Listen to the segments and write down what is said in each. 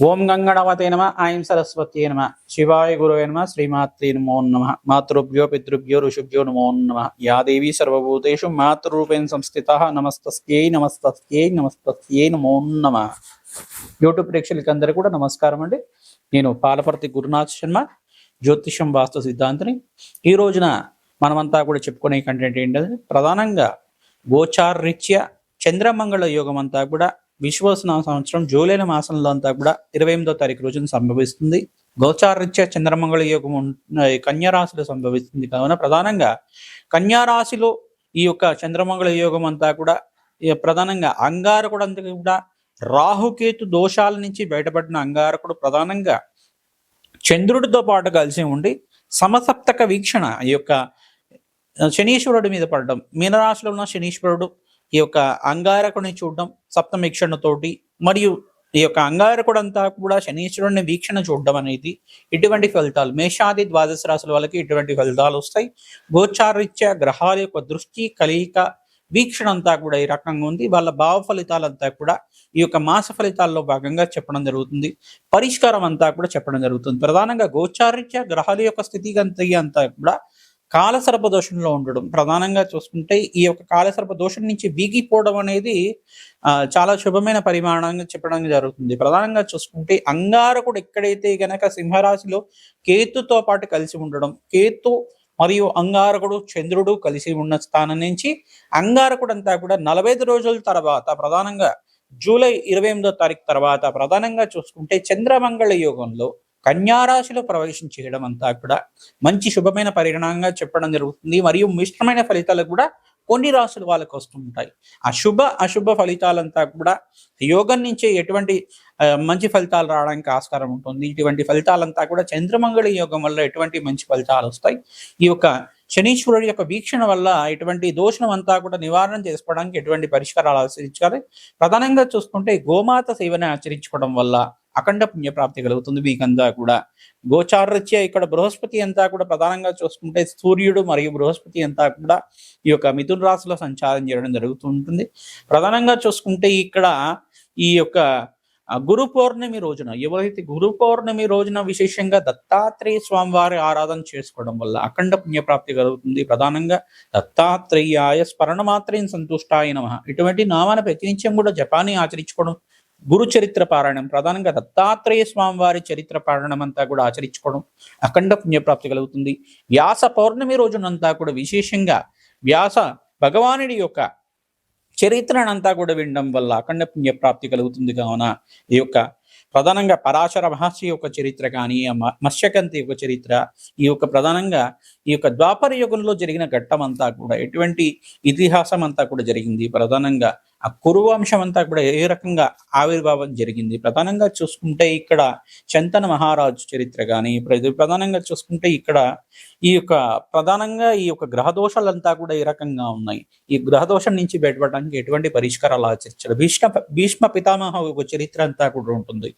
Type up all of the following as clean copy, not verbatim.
ఓం గంగణవతే నమ ఐం సరస్వత్యే నమ శివాయ గురవే నమ శ్రీమాత్రే నమో నమ మాతృభ్యో పితృభ్యో ఋషిభ్యో నమో నమ యా దేవీ సర్వభూతేషు మాతృరూపేణ సంస్థితః నమస్తస్యై నమస్తస్యై నమస్తస్యై నమో నమ. యూట్యూబ్ ప్రేక్షకులందరూ కూడా నమస్కారం అండి. నేను పాలపర్తి గురునాథ్ శర్మ, జ్యోతిషం వాస్తు సిద్ధాంతిని. ఈ రోజున మనమంతా కూడా చెప్పుకునే కంటెంట్ ఏంటంటే ప్రధానంగా గోచారరీత్యా చంద్రమంగళ యోగం అంతా కూడా విశ్వవసన సంవత్సరం జూలై మాసంలో అంతా కూడా 28వ తారీఖు రోజున సంభవిస్తుంది. గోచారరీత్యా చంద్రమంగళ యోగం కన్యారాశిలో సంభవిస్తుంది. కావున ప్రధానంగా కన్యారాశిలో ఈ యొక్క చంద్రమంగళ యోగం అంతా కూడా ప్రధానంగా అంగారకుడు అంతా కూడా రాహుకేతు దోషాల నుంచి బయటపడిన అంగారకుడు ప్రధానంగా చంద్రుడితో పాటు కలిసి ఉండి సమసప్తక వీక్షణ ఈ యొక్క శనీశ్వరుడి మీద పడడం, మీనరాశిలో ఉన్న శనీశ్వరుడు ఈ యొక్క అంగారకుడిని చూడడం సప్తమీక్షణతోటి, మరియు ఈ యొక్క అంగారకుడు అంతా కూడా శనీశ్వరుడిని వీక్షణ చూడడం అనేది ఇటువంటి ఫలితాలు మేషాది ద్వాదశ రాశుల వాళ్ళకి ఇటువంటి ఫలితాలు వస్తాయి. గోచారరీత్యా గ్రహాల యొక్క దృష్టి కలయిక వీక్షణ అంతా కూడా ఈ రకంగా ఉంది. వాళ్ళ భావ ఫలితాలంతా కూడా ఈ యొక్క మాస ఫలితాల్లో భాగంగా చెప్పడం జరుగుతుంది. పరిష్కారం అంతా కూడా చెప్పడం జరుగుతుంది. ప్రధానంగా గోచారరీత్యా గ్రహాల యొక్క స్థితిగతి అంతా కూడా కాలసర్ప దోషంలో ఉండడం, ప్రధానంగా చూసుకుంటే ఈ యొక్క కాలసర్ప దోషం నుంచి వీగిపోవడం అనేది చాలా శుభమైన పరిమాణంగా చెప్పడం జరుగుతుంది. ప్రధానంగా చూసుకుంటే అంగారకుడు ఎక్కడైతే గనక సింహరాశిలో కేతుతో పాటు కలిసి ఉండడం, కేతు మరియు అంగారకుడు చంద్రుడు కలిసి ఉన్న స్థానం నుంచి అంగారకుడు అంతా కూడా 45 రోజుల తర్వాత ప్రధానంగా జూలై 28వ తారీఖు తర్వాత ప్రధానంగా చూసుకుంటే చంద్రమంగళ యోగంలో కన్యారాశిలో ప్రవేశం చేయడం అంతా కూడా మంచి శుభమైన పరిణామంగా చెప్పడం జరుగుతుంది. మరియు మిశ్రమైన ఫలితాలు కూడా కొన్ని రాశుల వాళ్ళకు వస్తుంటాయి. అశుభ ఫలితాలంతా కూడా యోగం నుంచి ఎటువంటి మంచి ఫలితాలు రావడానికి ఆస్కారం ఉంటుంది. ఇటువంటి ఫలితాలంతా కూడా చంద్రమంగళ యోగం వల్ల ఎటువంటి మంచి ఫలితాలు వస్తాయి. ఈ యొక్క శనీశ్వరుడి యొక్క వీక్షణ వల్ల ఇటువంటి దోషం అంతా కూడా నివారణ చేసుకోవడానికి ఎటువంటి పరిష్కారాలు ఆచరించాలి. ప్రధానంగా చూసుకుంటే గోమాత సేవని ఆచరించుకోవడం వల్ల అఖండ పుణ్యప్రాప్తి కలుగుతుంది. మీకంతా కూడా గోచారరీత్యా ఇక్కడ బృహస్పతి అంతా కూడా ప్రధానంగా చూసుకుంటే సూర్యుడు మరియు బృహస్పతి అంతా కూడా ఈ యొక్క మిథున రాశిలో సంచారం చేయడం జరుగుతుంటుంది. ప్రధానంగా చూసుకుంటే ఇక్కడ ఈ యొక్క గురు పౌర్ణమి రోజున ఎవరైతే గురు పౌర్ణమి రోజున విశేషంగా దత్తాత్రేయ స్వామి వారి ఆరాధన చేసుకోవడం వల్ల అఖండ పుణ్యప్రాప్తి కలుగుతుంది. ప్రధానంగా దత్తాత్రేయాయ స్మరణ మాత్రం సంతుష్టాయ నమః ఇటువంటి నామాన్ని ప్రతినిత్యం కూడా జపాన్ని ఆచరించుకోవడం, గురు చరిత్ర పారాయణం, ప్రధానంగా దత్తాత్రేయ స్వామి వారి చరిత్ర పారాయణం అంతా కూడా ఆచరించుకోవడం అఖండ పుణ్యప్రాప్తి కలుగుతుంది. వ్యాస పౌర్ణమి రోజునంతా కూడా విశేషంగా వ్యాస భగవానుడి యొక్క చరిత్రనంతా కూడా వినడం వల్ల అఖండ పుణ్యప్రాప్తి కలుగుతుంది. కావున ఈ యొక్క ప్రధానంగా పరాశర మహర్షి యొక్క చరిత్ర కానీ మత్స్యకంతి యొక్క చరిత్ర, ఈ యొక్క ప్రధానంగా ఈ యొక్క ద్వాపర యుగంలో జరిగిన ఘట్టం అంతా కూడా ఎటువంటి ఇతిహాసం అంతా కూడా జరిగింది. ప్రధానంగా ఆ కురువంశం అంతా కూడా ఏ రకంగా ఆవిర్భావం జరిగింది. ప్రధానంగా చూసుకుంటే ఇక్కడ శంతన మహారాజు చరిత్ర కానీ, ప్రధానంగా చూసుకుంటే ఇక్కడ ఈ యొక్క ప్రధానంగా ఈ యొక్క గ్రహదోషాలంతా కూడా ఏ రకంగా ఉన్నాయి, ఈ గ్రహదోషం నుంచి బయటపడడానికి ఎటువంటి పరిష్కారాలు ఆచరించారు. భీష్మ పితామహ యొక్క చరిత్ర అంతా కూడా ఉంటుంది.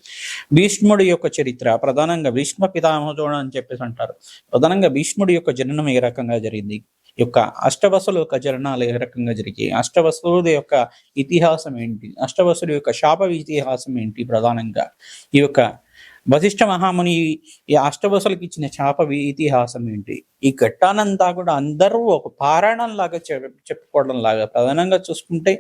భీష్ముడి యొక్క చరిత్ర ప్రధానంగా భీష్మ పితామహుడు అని చెప్పేసి అంటారు. ప్రధానంగా భీష్ముడి యొక్క జననం ఏ రకంగా జరిగింది, ఈ యొక్క అష్టవసుల యొక్క జననాలు ఏ రకంగా జరిగాయి, అష్టవసుల యొక్క ఇతిహాసం ఏంటి, అష్టవసుల యొక్క శాప ఇతిహాసం ఏంటి, ప్రధానంగా ఈ యొక్క వశిష్ఠ మహాముని ఈ అష్టవసులకు ఇచ్చిన శాప ఇతిహాసం ఏంటి, ఈ ఘట్టానంతా కూడా అందరూ ఒక పారాయణం లాగా చెప్పుకోవడం లాగా ప్రధానంగా చూసుకుంటే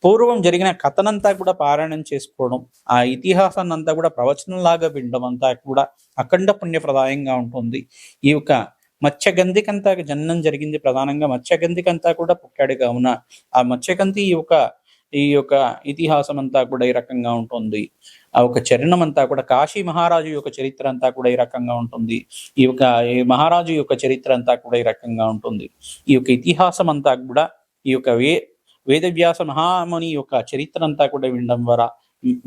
పూర్వం జరిగిన కథనంతా కూడా పారాయణం చేసుకోవడం, ఆ ఇతిహాసాన్ని అంతా కూడా ప్రవచనం లాగా వినడం అంతా కూడా అఖండ పుణ్యప్రదాయంగా ఉంటుంది. ఈ యొక్క మత్స్యగంధికంతా జననం జరిగింది. ప్రధానంగా మత్స్యగంధికంతా కూడా పుట్టాడు. కావున ఆ మత్స్యగంధి ఈ యొక్క ఇతిహాసం అంతా కూడా ఈ రకంగా ఉంటుంది. ఆ ఒక చరణం అంతా కూడా కాశీ మహారాజు యొక్క చరిత్ర అంతా కూడా ఈ రకంగా ఉంటుంది. ఈ యొక్క మహారాజు యొక్క చరిత్ర అంతా కూడా ఈ రకంగా ఉంటుంది. ఈ యొక్క ఇతిహాసం అంతా కూడా ఈ యొక్క వేదవ్యాస మహాముని యొక్క చరిత్ర అంతా కూడా వినడం ద్వారా,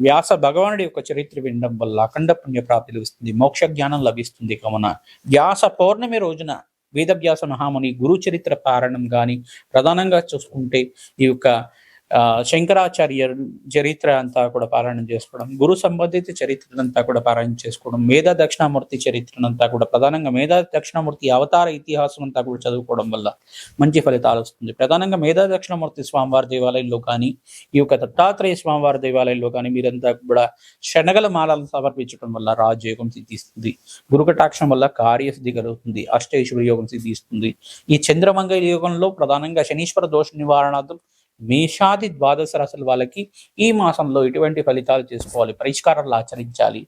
వ్యాస భగవానుడి యొక్క చరిత్ర వినడం వల్ల అఖండ పుణ్యప్రాప్తి లభిస్తుంది, మోక్ష జ్ఞానం లభిస్తుంది. కావున వ్యాస పౌర్ణమి రోజున వేదవ్యాస మహాముని గురు చరిత్ర పారాయణం కానీ, ప్రధానంగా చూసుకుంటే ఈ యొక్క శంకరాచార్య చరిత్ర అంతా కూడా పారాయణం చేసుకోవడం, గురు సంబంధిత చరిత్రనంతా కూడా పారాయణం చేసుకోవడం, మేధా దక్షిణామూర్తి చరిత్రనంతా కూడా ప్రధానంగా మేధా దక్షిణామూర్తి అవతార ఇతిహాసం అంతా కూడా చదువుకోవడం వల్ల మంచి ఫలితాలు వస్తుంది. ప్రధానంగా మేధా దక్షిణామూర్తి స్వామివారి దేవాలయంలో కానీ, ఈ యొక్క దత్తాత్రేయ స్వామివారి దేవాలయంలో కానీ మీరంతా కూడా శనగల మాలను సమర్పించడం వల్ల రాజయోగం సిద్ధిస్తుంది. గురుకటాక్షం వల్ల కార్యసిద్ధి కలుగుతుంది. అష్టైశ్వర్య యోగం సిద్ధిస్తుంది. ఈ చంద్రమంగళ యోగంలో ప్రధానంగా శనీశ్వర దోష నివారణార్థం మేషాది ద్వాదశ రాశుల వాళ్ళకి ఈ మాసంలో ఎటువంటి ఫలితాలు చేసుకోవాలి, పరిష్కారాలు ఆచరించాలి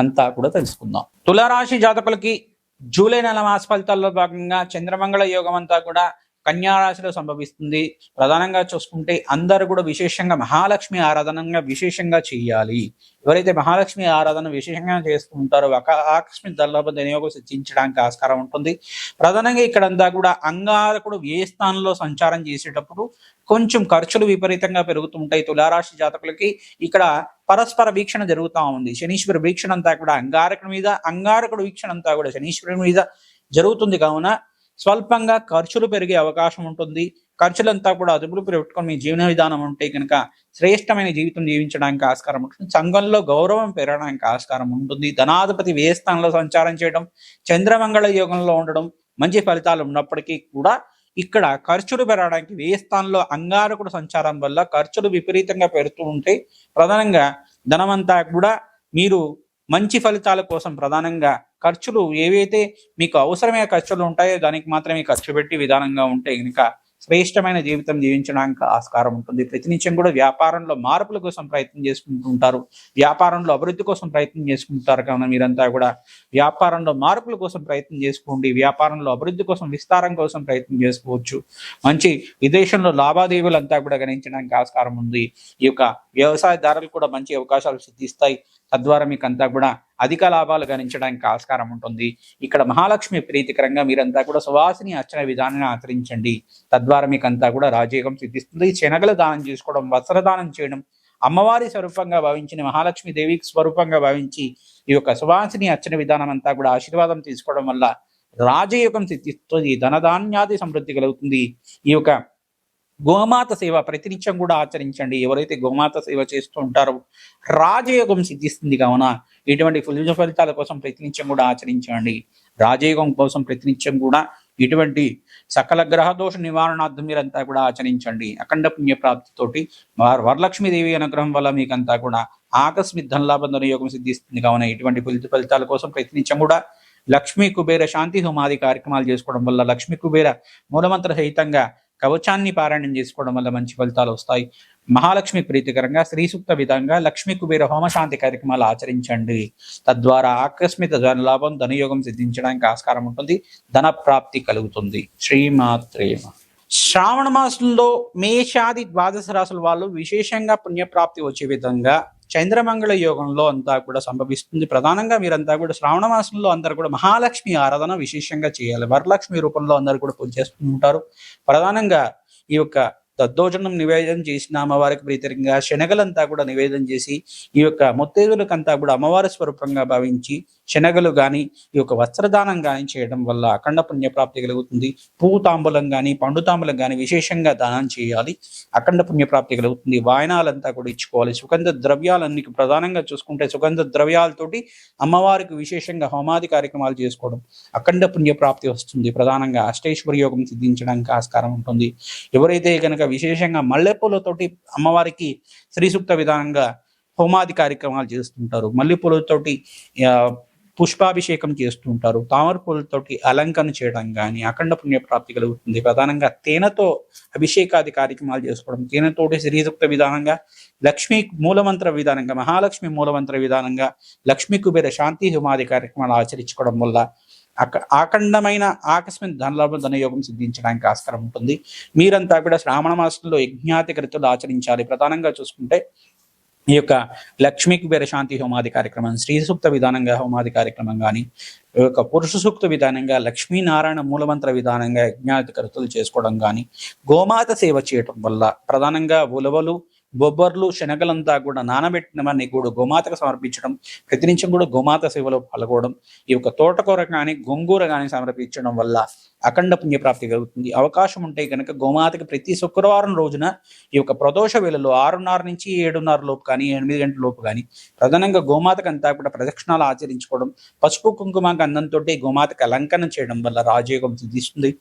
అంతా కూడా తెలుసుకుందాం. తులారాశి జాతకులకి జూలై నెల మాస ఫలితాల్లో భాగంగా చంద్రమంగళ యోగం అంతా కూడా కన్యా రాశిలో సంభవిస్తుంది. ప్రధానంగా చూసుకుంటే అందరూ కూడా విశేషంగా మహాలక్ష్మి ఆరాధనంగా విశేషంగా చేయాలి. ఎవరైతే మహాలక్ష్మి ఆరాధన విశేషంగా చేసుకుంటారో ఆకస్మిక ధనలాభ వినియోగం సిద్ధించడానికి ఆస్కారం ఉంటుంది. ప్రధానంగా ఇక్కడంతా కూడా అంగారకుడు ఏ స్థానంలో సంచారం చేసేటప్పుడు కొంచెం ఖర్చులు విపరీతంగా పెరుగుతుంటాయి. తులారాశి జాతకులకి ఇక్కడ పరస్పర వీక్షణ జరుగుతూ ఉంది. శనీశ్వర వీక్షణ అంతా కూడా అంగారకుడి మీద, అంగారకుడు వీక్షణ అంతా కూడా శనీశ్వరుడి మీద జరుగుతుంది. కావున స్వల్పంగా ఖర్చులు పెరిగే అవకాశం ఉంటుంది. ఖర్చులంతా కూడా అదుపులో పెట్టుకొని మీ జీవన విధానం ఉంటే కనుక శ్రేష్టమైన జీవితం జీవించడానికి ఆస్కారం ఉంటుంది. సంఘంలో గౌరవం పెరగడానికి ఆస్కారం ఉంటుంది. ధనాధిపతి వ్యయ స్థానంలో సంచారం చేయడం, చంద్రమంగళ యోగంలో ఉండడం మంచి ఫలితాలు ఉన్నప్పటికీ కూడా ఇక్కడ ఖర్చులు పెరగడానికి వ్యయ స్థానంలో అంగారకుడు సంచారం వల్ల ఖర్చులు విపరీతంగా పెరుగుతూ ఉంటే ప్రధానంగా ధనమంతా కూడా మీరు మంచి ఫలితాల కోసం ప్రధానంగా ఖర్చులు ఏవైతే మీకు అవసరమైన ఖర్చులు ఉంటాయో దానికి మాత్రమే ఖర్చు పెట్టి విధానంగా ఉంటే కనుక శ్రేష్టమైన జీవితం జీవించడానికి ఆస్కారం ఉంటుంది. ప్రతినిత్యం కూడా వ్యాపారంలో మార్పుల కోసం ప్రయత్నం చేసుకుంటుంటారు, వ్యాపారంలో అభివృద్ధి కోసం ప్రయత్నం చేసుకుంటారు. కావున మీరంతా కూడా వ్యాపారంలో మార్పుల కోసం ప్రయత్నం చేసుకోండి. వ్యాపారంలో అభివృద్ధి కోసం, విస్తారం కోసం ప్రయత్నం చేసుకోవచ్చు. మంచి విదేశంలో లావాదేవీలు అంతా కూడా గణించడానికి ఆస్కారం ఉంది. ఈ యొక్క వ్యవసాయదారులు కూడా మంచి అవకాశాలు సిద్ధిస్తాయి. తద్వారా మీకు అంతా కూడా అధిక లాభాలు గణించడానికి ఆస్కారం ఉంటుంది. ఇక్కడ మహాలక్ష్మి ప్రీతికరంగా మీరంతా కూడా సువాసిని అర్చన విధానాన్ని ఆచరించండి. తద్వారా మీకు అంతా కూడా రాజయోగం సిద్ధిస్తుంది. శనగలు దానం చేసుకోవడం, వస్త్రదానం చేయడం, అమ్మవారి స్వరూపంగా భావించిన మహాలక్ష్మి దేవికి స్వరూపంగా భావించి ఈ యొక్క సువాసిని అర్చన విధానం అంతా కూడా ఆశీర్వాదం తీసుకోవడం వల్ల రాజయోగం సిద్ధిస్తుంది. ధనధాన్యాది సమృద్ధి కలుగుతుంది. ఈ యొక్క గోమాత సేవ ప్రతినిత్యం కూడా ఆచరించండి. ఎవరైతే గోమాత సేవ చేస్తూ ఉంటారో రాజయోగం సిద్ధిస్తుంది. కావున ఇటువంటి ఫలితాల కోసం ప్రతినిత్యం కూడా ఆచరించండి. రాజయోగం కోసం ప్రతినిత్యం కూడా ఇటువంటి సకల గ్రహ దోష నివారణార్థం మీరంతా కూడా ఆచరించండి. అఖండ పుణ్య ప్రాప్తితోటి వరలక్ష్మీదేవి అనుగ్రహం వల్ల మీకంతా కూడా ఆకస్మిక ధనలాభ యోగం సిద్ధిస్తుంది. కావున ఇటువంటి ఫలితాల కోసం ప్రతినిత్యం కూడా లక్ష్మీ కుబేర శాంతి హోమాది కార్యక్రమాలు చేసుకోవడం వల్ల, లక్ష్మీ కుబేర మూలమంత్ర సహితంగా కవచాన్ని పారాయణం చేసుకోవడం వల్ల మంచి ఫలితాలు వస్తాయి. మహాలక్ష్మి ప్రీతికరంగా శ్రీ సూక్త విధంగా లక్ష్మీ కుబేర హోమశాంతి కార్యక్రమాలు ఆచరించండి. తద్వారా ఆకస్మిక ధనలాభం, ధనయోగం సిద్ధించడానికి ఆస్కారం ఉంటుంది. ధన ప్రాప్తి కలుగుతుంది. శ్రీమాత్రే నమః. శ్రావణ మాసంలో మేషాది ద్వాదశ రాశుల వాళ్ళు విశేషంగా పుణ్యప్రాప్తి వచ్చే విధంగా చంద్రమంగళ యోగంలో అంతా కూడా సంభవిస్తుంది. ప్రధానంగా మీరంతా కూడా శ్రావణ మాసంలో అందరూ కూడా మహాలక్ష్మి ఆరాధన విశేషంగా చేయాలి. వరలక్ష్మి రూపంలో అందరూ కూడా పూజ చేస్తూ ఉంటారు. ప్రధానంగా ఈ యొక్క దద్దోజనం నివేదన చేసిన అమ్మవారికి ప్రీతికరంగా శనగలంతా కూడా నివేదన చేసి ఈ యొక్క ముత్తైదులకంతా కూడా అమ్మవారి స్వరూపంగా భావించి శనగలు కానీ ఈ యొక్క వస్త్రదానం కానీ చేయడం వల్ల అఖండ పుణ్యప్రాప్తి కలుగుతుంది. పువ్వు తాంబూలం కానీ, పండు తాంబూలం కానీ విశేషంగా దానం చేయాలి. అఖండ పుణ్యప్రాప్తి కలుగుతుంది. వాయనాలంతా కూడా ఇచ్చుకోవాలి. సుగంధ ద్రవ్యాలన్నీ ప్రధానంగా చూసుకుంటే సుగంధ ద్రవ్యాలతోటి అమ్మవారికి విశేషంగా హోమాది కార్యక్రమాలు చేసుకోవడం అఖండ పుణ్యప్రాప్తి వస్తుంది. ప్రధానంగా అష్టైశ్వర్య యోగం సిద్ధించడానికి ఆస్కారం ఉంటుంది. ఎవరైతే కనుక విశేషంగా మల్లెపూలతోటి అమ్మవారికి శ్రీ సూక్త విధానంగా హోమాది కార్యక్రమాలు చేస్తుంటారు, మల్లెపూలతోటి పుష్పాభిషేకం చేస్తుంటారు, తామర పూలతోటి అలంకరణ చేయడం కానీ అఖండ పుణ్యప్రాప్తి కలుగుతుంది. ప్రధానంగా తేనెతో అభిషేకాది కార్యక్రమాలు చేసుకోవడం, తేనెతోటి శ్రీసూక్త విధానంగా లక్ష్మీ మూలమంత్ర విధానంగా, మహాలక్ష్మి మూలమంత్ర విధానంగా లక్ష్మీ కుబేర శాంతి హోమాది కార్యక్రమాలు ఆచరించుకోవడం వల్ల అఖండమైన ఆకస్మిక ధనలాభ ధనయోగం సిద్ధించడానికి ఆస్కారం ఉంటుంది. మీరంతా కూడా శ్రావణ మాసంలో యజ్ఞాతి కృతులు ఆచరించాలి. ప్రధానంగా చూసుకుంటే ఈ యొక్క లక్ష్మీ కుబేర శాంతి హోమాది కార్యక్రమం, శ్రీ సూక్త విధానంగా హోమాది కార్యక్రమం కానీ, ఈ యొక్క పురుష సూక్త విధానంగా లక్ష్మీనారాయణ మూలమంత్ర విధానంగా యజ్ఞాతి కృతులు చేసుకోవడం కానీ, గోమాత సేవ చేయటం వల్ల ప్రధానంగా ఉలవలు, బొబ్బర్లు శనగలంతా కూడా నానబెట్టినవన్నీ కూడా గోమాతకు సమర్పించడం, ప్రతినిత్యం కూడా గోమాత సేవలో పాల్గొనడం, ఈ యొక్క తోటకూర కానీ గోంగూర కానీ సమర్పించడం వల్ల అఖండ పుణ్యప్రాప్తి కలుగుతుంది. అవకాశం ఉంటే కనుక గోమాతకి ప్రతి శుక్రవారం రోజున ఈ యొక్క ప్రదోష వేళలో 6:30 నుంచి 7:30 లోపు కానీ 8 గంటల లోపు కానీ ప్రధానంగా గోమాతకు అంతా కూడా ప్రదక్షిణాలు ఆచరించుకోవడం, పసుపు కుంకుమ గంధంతో గోమాతకి అలంకరణ చేయడం వల్ల రాజయోగం సిద్ధిస్తుంది.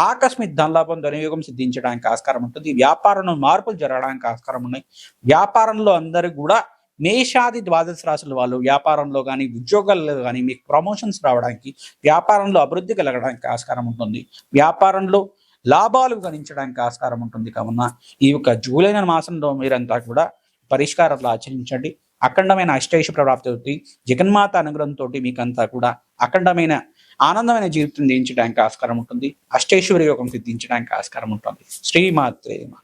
ఆకస్మిక ధనలాభం ధనయోగం సిద్ధించడానికి ఆస్కారం ఉంటుంది. వ్యాపారంలో మార్పులు జరగడానికి ఆస్కారం ఉన్నాయి. వ్యాపారంలో అందరూ కూడా మేషాది ద్వాదశ రాశుల వాళ్ళు వ్యాపారంలో కానీ ఉద్యోగాల్లో కానీ మీకు ప్రమోషన్స్ రావడానికి, వ్యాపారంలో అభివృద్ధి కలగడానికి ఆస్కారం ఉంటుంది. వ్యాపారంలో లాభాలు గణించడానికి ఆస్కారం ఉంటుంది. కావున ఈ యొక్క జూలై నెల మాసంలో మీరంతా కూడా పరిష్కారాలు ఆచరించండి. అఖండమైన అష్టైశ్వర్య ప్రాప్తి అవుతుంది. జగన్మాత అనుగ్రహంతో మీకంతా కూడా అఖండమైన ఆనందమైన జీవితం జీవించడానికి ఆస్కారం ఉంటుంది. అష్టైశ్వర్య యోగం సిద్ధించడానికి ఆస్కారం ఉంటుంది. శ్రీమాత్రే నమః.